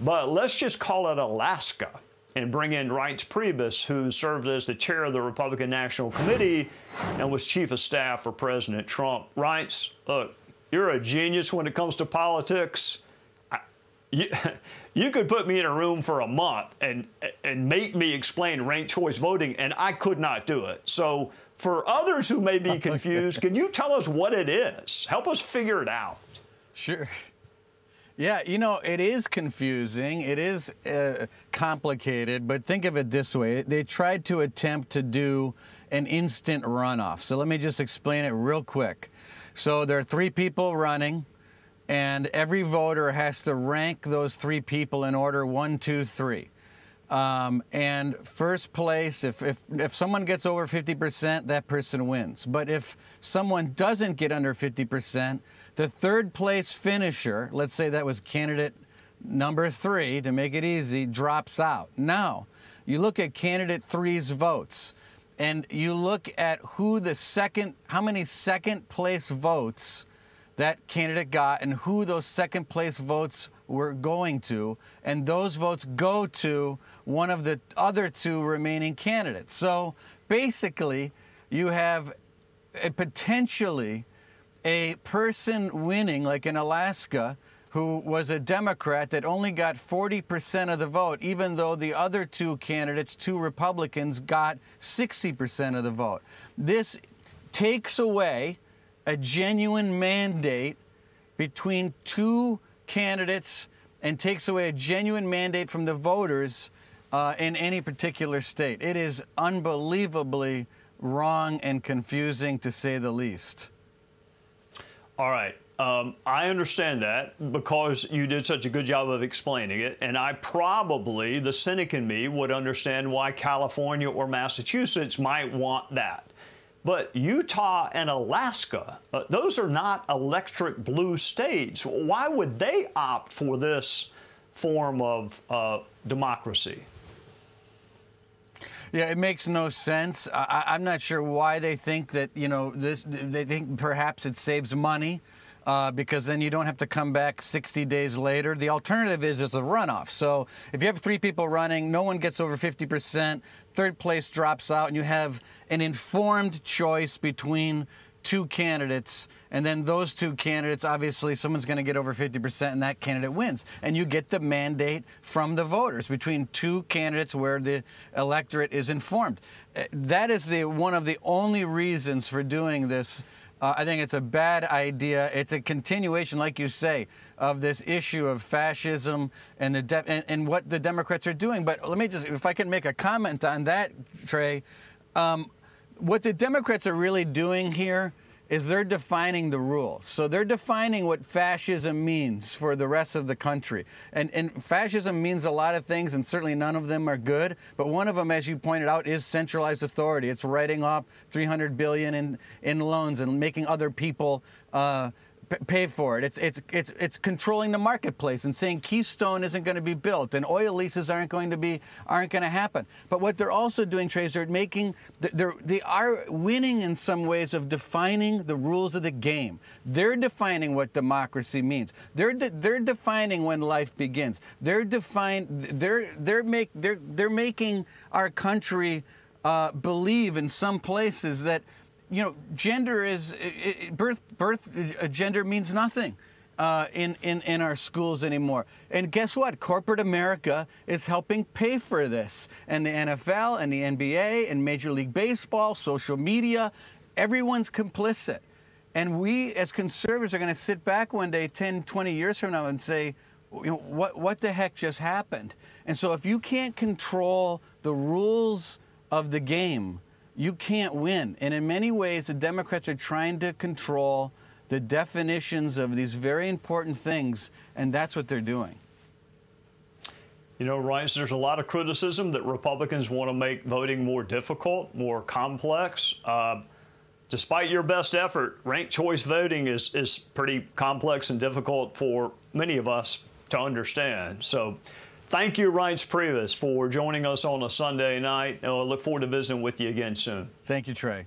But let's just call it Alaska and bring in Reince Priebus, who served as the chair of the Republican National Committee and was chief of staff for President Trump. Reince, look, you're a genius when it comes to politics. You could put me in a room for a month and make me explain ranked choice voting, and I could not do it. So for others who may be confused, can you tell us what it is? Help us figure it out. Sure. Yeah, you know, it is confusing. It is complicated, but think of it this way. They tried to attempt to do an instant runoff. So let me just explain it real quick. So there are 3 people running, and every voter has to rank those 3 people in order 1, 2, 3. And first place, if someone gets over 50%, that person wins. But if someone doesn't get under 50%, the 3rd place finisher, let's say that was candidate number 3, to make it easy, drops out. Now, you look at candidate 3's votes, and you look at how many second place votes that candidate got and who those second place votes were going to, and those votes go to one of the other 2 remaining candidates. So basically, you have potentially a person winning, like in Alaska, who was a Democrat that only got 40% of the vote, even though the other 2 candidates, 2 Republicans, got 60% of the vote. This takes away a genuine mandate between 2 candidates and takes away a genuine mandate from the voters in any particular state. It is unbelievably wrong and confusing, to say the least. All right. I understand that because you did such a good job of explaining it, and the cynic in me would understand why California or Massachusetts might want that. But Utah and Alaska, those are not electric blue states. Why would they opt for this form of democracy? Yeah, it makes no sense. I'm not sure why they think that, you know, they think perhaps it saves money because then you don't have to come back 60 days later. The alternative is it's a runoff. So if you have 3 people running, no one gets over 50%, 3rd place drops out, and you have an informed choice between 2 candidates, and then those 2 candidates, obviously someone's going to get over 50% and that candidate wins. And you get the mandate from the voters between 2 candidates where the electorate is informed. That is one of the only reasons for doing this. I think it's a bad idea. It's a continuation, like you say, of this issue of fascism and and what the Democrats are doing. But let me just, if I can make a comment on that, Trey, what the Democrats are really doing here is they're defining the rules. So they're defining what fascism means for the rest of the country. And fascism means a lot of things, and certainly none of them are good. But one of them, as you pointed out, is centralized authority. It's writing off $300 billion in loans and making other people pay for it. It's controlling the marketplace and saying Keystone isn't going to be built and oil leases aren't going to happen. But what they're also doing, Trey, is they are winning in some ways of defining the rules of the game. They're defining what democracy means. They're defining when life begins. They're making our country believe in some places that, you know, gender is gender means nothing in our schools anymore. And guess what? Corporate America is helping pay for this. And the NFL and the NBA and Major League Baseball, social media, everyone's complicit. And we as conservatives are going to sit back one day, 10, 20 years from now, and say, you know, what the heck just happened? And so if you can't control the rules of the game, you can't win. And in many ways, the Democrats are trying to control the definitions of these very important things, and that's what they're doing. You know, Reince, there's a lot of criticism that Republicans want to make voting more difficult, more complex. Despite your best effort, ranked choice voting is pretty complex and difficult for many of us to understand. So thank you, Reince Priebus, for joining us on a Sunday night. I look forward to visiting with you again soon. Thank you, Trey.